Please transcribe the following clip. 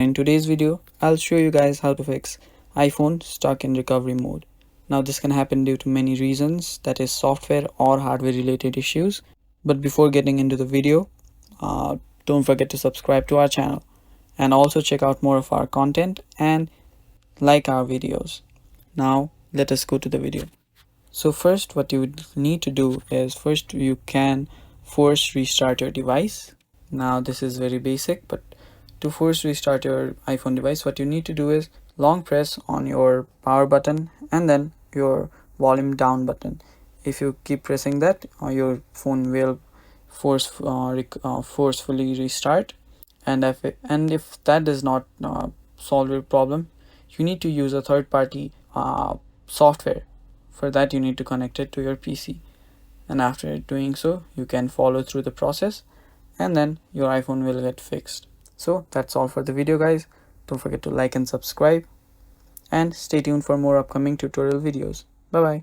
In today's video, I'll show you guys how to fix iPhone stuck in recovery mode. Now this can happen due to many reasons, that is software or hardware related issues. But before getting into the video, don't forget to subscribe to our channel and also check out more of our content and like our videos. Now let us go to the video. So first what you would need to do is first you can force restart your device. Now this is very basic, but to force restart your iPhone device, what you need to do is long press on your power button and then your volume down button. If you keep pressing that, your phone will forcefully restart. And if that does not solve your problem, you need to use a third-party software. For that, you need to connect it to your PC, and after doing so, you can follow through the process, and then your iPhone will get fixed. So that's all for the video, guys. Don't forget to like and subscribe, and stay tuned for more upcoming tutorial videos. Bye bye.